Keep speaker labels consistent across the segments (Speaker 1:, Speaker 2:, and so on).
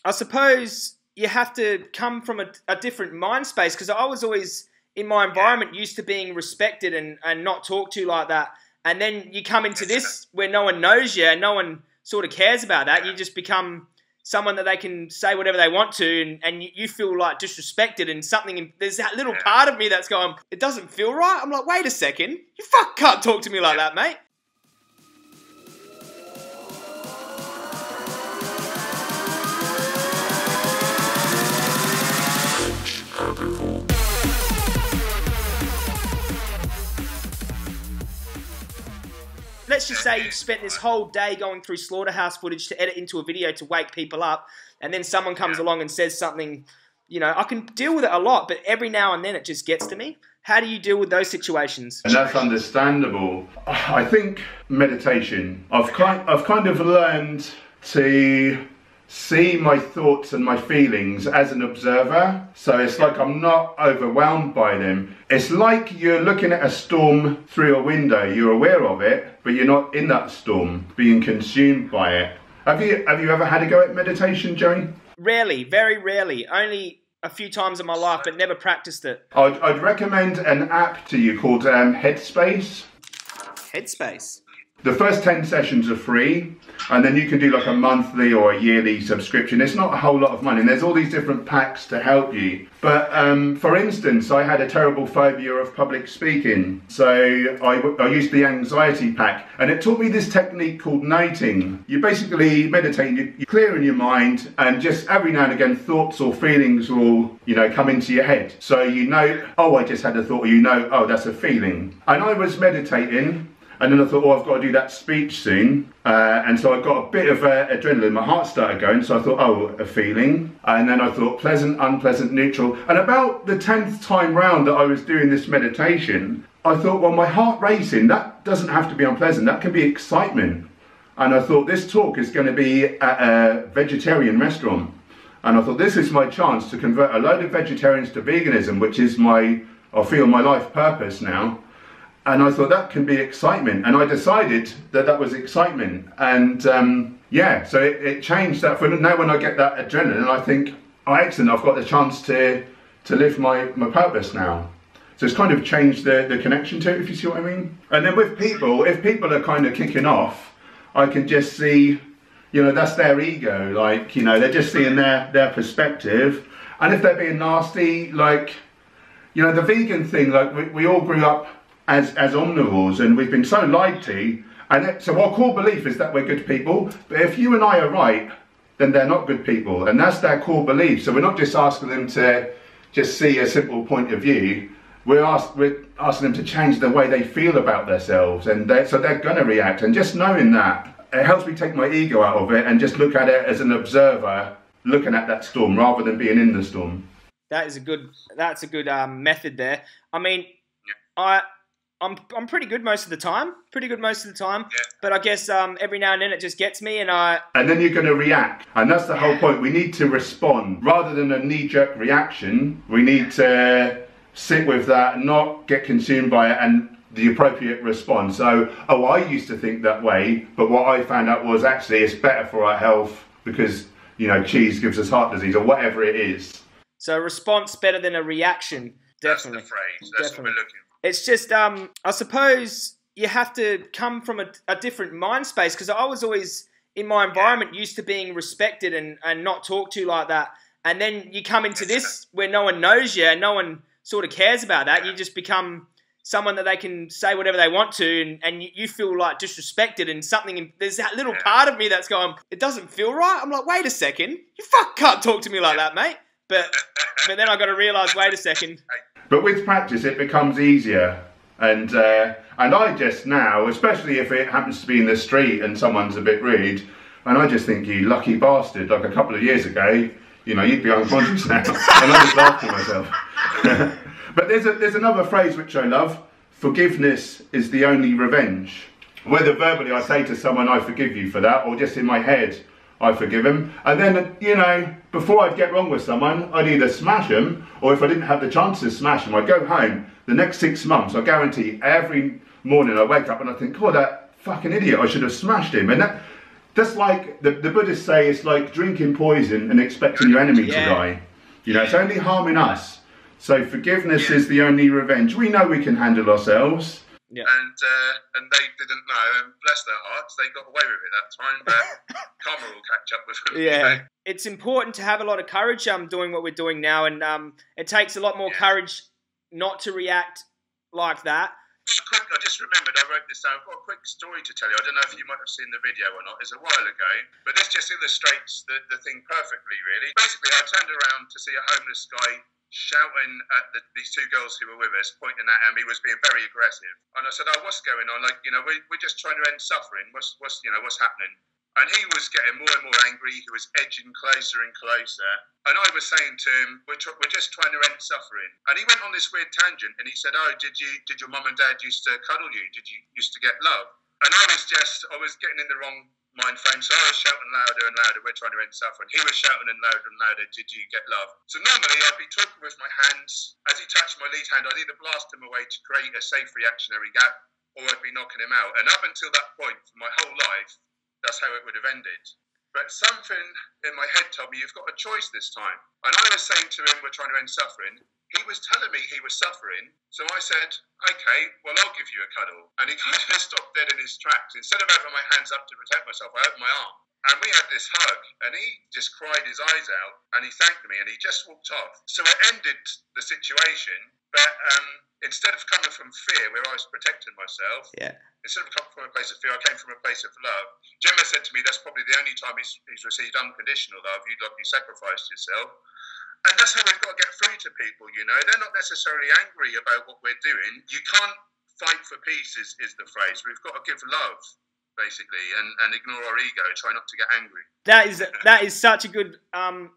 Speaker 1: I suppose you have to come from a different mind space, because I was always in my environment used to being respected and not talked to like that. And then you come into this where no one knows you and no one sort of cares about that. You just become someone that they can say whatever they want to, and you feel like disrespected, and something, there's that little part of me that's going, it doesn't feel right. I'm like, wait a second, you can't talk to me like that, mate. Let's just say you've spent this whole day going through slaughterhouse footage to edit into a video to wake people up, and then someone comes along and says something, you know, I can deal with it a lot, but every now and then it just gets to me. How do you deal with those situations?
Speaker 2: And that's understandable. I think meditation, I've kind of learned to see my thoughts and my feelings as an observer. So it's like I'm not overwhelmed by them. It's like you're looking at a storm through a window. You're aware of it, but you're not in that storm, being consumed by it. Have you ever had a go at meditation, Joey?
Speaker 1: Rarely, very rarely. Only a few times in my life, but never practiced it.
Speaker 2: I'd recommend an app to you called Headspace.
Speaker 1: Headspace?
Speaker 2: The first 10 sessions are free, and then you can do like a monthly or a yearly subscription. It's not a whole lot of money, and there's all these different packs to help you. But for instance, I had a terrible phobia of public speaking. So I used the anxiety pack, and it taught me this technique called noting. You basically meditate, you clear in your mind, and just every now and again thoughts or feelings will, you know, come into your head. So you know, oh, I just had a thought, or you know, oh, that's a feeling. And I was meditating, and then I thought, oh, I've got to do that speech soon. And so I got a bit of adrenaline. My heart started going. So I thought, oh, a feeling. And then I thought, pleasant, unpleasant, neutral. And about the 10th time round that I was doing this meditation, I thought, well, my heart racing, that doesn't have to be unpleasant. That can be excitement. And I thought, this talk is going to be at a vegetarian restaurant. And I thought, this is my chance to convert a load of vegetarians to veganism, which is I feel my life purpose now. And I thought that can be excitement, and I decided that that was excitement, and yeah, so it changed that. For now, when I get that adrenaline, I think, oh, excellent, I've got the chance to live my purpose now. So it's kind of changed the connection to it, if you see what I mean. And then with people, if people are kind of kicking off, I can just see, you know, that's their ego, like, you know, they're just seeing their perspective. And if they're being nasty, like, you know, the vegan thing, like we all grew up as omnivores, and we've been so lied to, and so our core belief is that we're good people, but if you and I are right, then they're not good people, and that's their core belief. So we're not just asking them to just see a simple point of view, we're asking them to change the way they feel about themselves, and so they're going to react. And just knowing that, it helps me take my ego out of it and just look at it as an observer looking at that storm rather than being in the storm.
Speaker 1: That's a good method there. I mean, I'm pretty good most of the time. But I guess every now and then it just gets me, and
Speaker 2: then you're going to react, and that's the whole point. We need to respond rather than a knee-jerk reaction. We need to sit with that, not get consumed by it, and the appropriate response. So, oh, I used to think that way, but what I found out was actually it's better for our health because, you know, cheese gives us heart disease or whatever it is.
Speaker 1: So, a response better than a reaction. Definitely.
Speaker 3: That's the phrase. That's what we're looking for.
Speaker 1: It's just, I suppose you have to come from a different mind space, because I was always in my environment used to being respected and not talked to like that. And then you come into this where no one knows you and no one sort of cares about that. You just become someone that they can say whatever they want to, and you feel like disrespected, and something, there's that little part of me that's going, it doesn't feel right. I'm like, wait a second, you can't talk to me like that, mate. But then I got to realise, wait a second.
Speaker 2: But with practice, it becomes easier, and I just now, especially if it happens to be in the street and someone's a bit rude, and I just think, you lucky bastard. Like a couple of years ago, you know, you'd be unconscious now, and I just laugh to myself. But there's another phrase which I love: forgiveness is the only revenge. Whether verbally I say to someone, I forgive you for that, or just in my head, I forgive him. And then, you know, before I'd get wrong with someone, I'd either smash them, or if I didn't have the chance to smash them, I'd go home. The next 6 months, I guarantee, every morning I wake up and I think, oh, that fucking idiot, I should have smashed him. And Just like the Buddhists say, it's like drinking poison and expecting your enemy to die. You know, it's only harming us. So forgiveness is the only revenge. We know we can handle ourselves.
Speaker 3: Yeah. And they didn't know, and bless their hearts, they got away with it that time, but karma will catch up with them.
Speaker 1: Yeah.
Speaker 3: You know?
Speaker 1: It's important to have a lot of courage doing what we're doing now, and it takes a lot more courage not to react like that.
Speaker 3: I just remembered, I wrote this down. I've got a quick story to tell you. I don't know if you might have seen the video or not. It's a while ago, but this just illustrates the thing perfectly, really. Basically, I turned around to see a homeless guy shouting at these two girls who were with us, pointing at him. He was being very aggressive, and I said, "Oh, what's going on? Like, you know, we're just trying to end suffering. What's happening?" And he was getting more and more angry. He was edging closer and closer. And I was saying to him, we're just trying to end suffering. And he went on this weird tangent, and he said, "Oh, did your mum and dad used to cuddle you? Did you used to get love?" And I was getting in the wrong mind frame, so I was shouting louder and louder, "We're trying to end suffering." He was shouting louder and louder, "Did you get love?" So normally I'd be talking with my hands. As he touched my lead hand, I'd either blast him away to create a safe reactionary gap, or I'd be knocking him out. And up until that point, for my whole life, that's how it would have ended. But something in my head told me, you've got a choice this time. And I was saying to him, we're trying to end suffering. He was telling me he was suffering. So I said, okay, well, I'll give you a cuddle. And he kind of stopped dead in his tracks. Instead of having my hands up to protect myself, I opened my arm. And we had this hug. And he just cried his eyes out. And he thanked me. And he just walked off. So it ended the situation. But instead of coming from fear, where I was protecting myself, instead of coming from a place of fear, I came from a place of love. Gemma said to me, that's probably the only time he's received unconditional love. You sacrificed yourself. And that's how we've got to get through to people, you know. They're not necessarily angry about what we're doing. You can't fight for peace is the phrase. We've got to give love, basically, and ignore our ego, try not to get angry.
Speaker 1: That is such a good,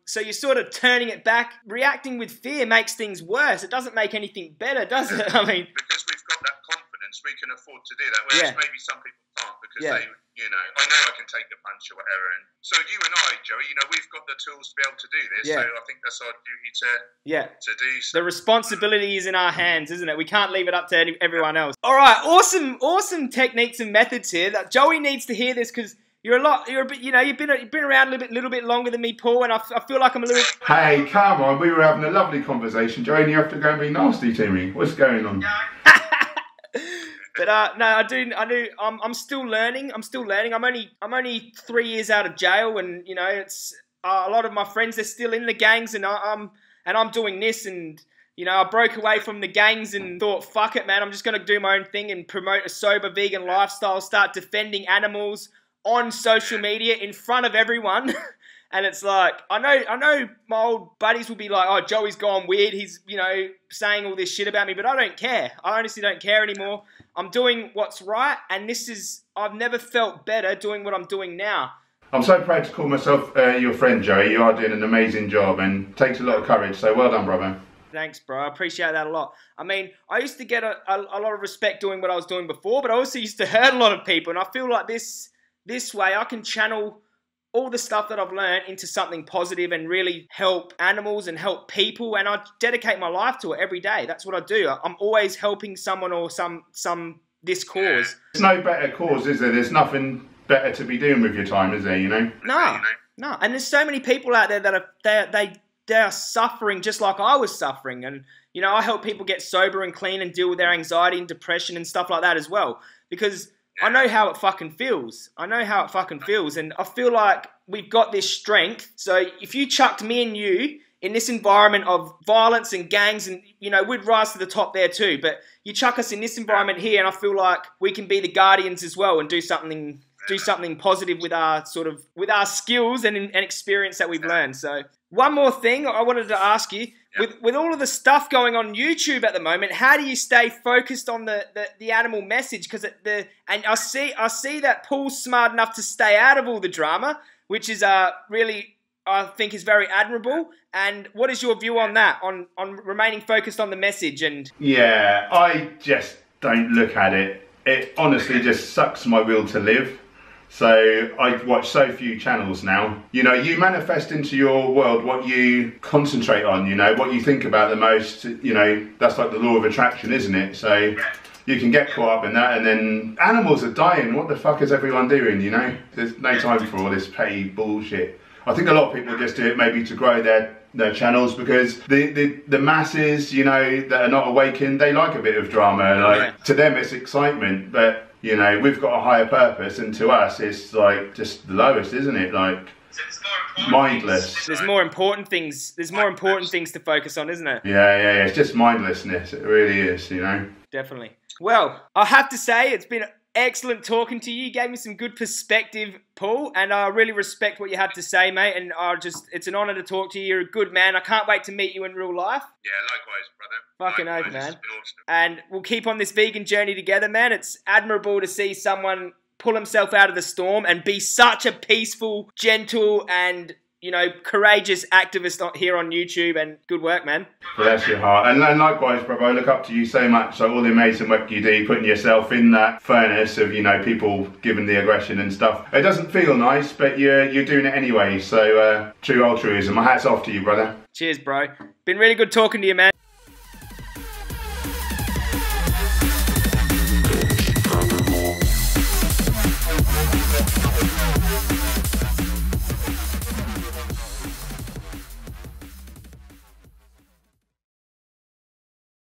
Speaker 1: so you're sort of turning it back. Reacting with fear makes things worse. It doesn't make anything better, does it? I mean,
Speaker 3: because we've got that confidence, we can afford to do that, whereas maybe some people can't, because they, you know, I know I can take a punch or whatever. And so you and I, Joey, you know, we've got the tools to be able to do this, so I think that's our duty to do so.
Speaker 1: The responsibility is in our hands, isn't it? We can't leave it up to everyone else. All right, awesome techniques and methods here. That Joey needs to hear this, because you've been around a little bit longer than me, Paul, and I feel like I'm a little...
Speaker 2: Hey, come on, we were having a lovely conversation, Joey, and you have to go and be nasty to me. What's going on?
Speaker 1: But no, I do. I'm still learning. I'm only 3 years out of jail, and you know, it's a lot of my friends, they're still in the gangs, and I'm doing this, and you know, I broke away from the gangs and thought, fuck it, man, I'm just gonna do my own thing and promote a sober vegan lifestyle, start defending animals on social media in front of everyone. And it's like, I know my old buddies will be like, oh, Joey's gone weird, he's, you know, saying all this shit about me, but I don't care. I honestly don't care anymore. I'm doing what's right, and I've never felt better doing what I'm doing now. I'm
Speaker 2: so proud to call myself your friend, Joey. You are doing an amazing job, and it takes a lot of courage, so well done, brother.
Speaker 1: Thanks, bro. I appreciate that a lot. I mean, I used to get a lot of respect doing what I was doing before, but I also used to hurt a lot of people, and I feel like this way I can channel all the stuff that I've learned into something positive and really help animals and help people, and I dedicate my life to it every day. That's what I do. I'm always helping someone or this cause.
Speaker 2: There's no better cause, is there? There's nothing better to be doing with your time, is there, you know?
Speaker 1: No. And there's so many people out there that they are suffering just like I was suffering, and you know, I help people get sober and clean and deal with their anxiety and depression and stuff like that as well, because I know how it fucking feels. And I feel like we've got this strength. So if you chucked me and you in this environment of violence and gangs, and you know, we'd rise to the top there too, but you chuck us in this environment here, and I feel like we can be the guardians as well and do something positive with our skills and experience that we've learned. So one more thing I wanted to ask you, with all of the stuff going on YouTube at the moment, how do you stay focused on the animal message? Because and I see that Paul's smart enough to stay out of all the drama, which is really, I think, is very admirable. And what is your view on that, on remaining focused on the message? And
Speaker 2: yeah, I just don't look at it. It honestly just sucks my will to live. So I watch so few channels now. You know, you manifest into your world what you concentrate on, you know, what you think about the most. You know, that's like the law of attraction, isn't it? So you can get caught up in that, and then animals are dying. What the fuck is everyone doing, you know? There's no time for all this petty bullshit. I think a lot of people just do it maybe to grow their channels, because the masses, you know, that are not awakened, they like a bit of drama. Like, to them it's excitement, but you know, we've got a higher purpose, and to us it's like just the lowest, isn't it? Like, mindless.
Speaker 1: There's more important things. There's more important things to focus on, isn't it?
Speaker 2: Yeah. It's just mindlessness. It really is, you know.
Speaker 1: Definitely. Well, I have to say it's been excellent talking to you. You gave me some good perspective, Paul, and I really respect what you had to say, mate. And it's an honour to talk to you. You're a good man. I can't wait to meet you in real life.
Speaker 3: Yeah, likewise, brother.
Speaker 1: Fucking oath, man.
Speaker 3: It's been awesome.
Speaker 1: And we'll keep on this vegan journey together, man. It's admirable to see someone pull himself out of the storm and be such a peaceful, gentle, and, you know, courageous activist here on YouTube. And good work, man.
Speaker 2: Bless your heart. And likewise, brother, I look up to you so much. So all the amazing work you do, putting yourself in that furnace of, you know, people giving the aggression and stuff. It doesn't feel nice, but you're doing it anyway. So true altruism. My hat's off to you, brother.
Speaker 1: Cheers, bro. Been really good talking to you, man.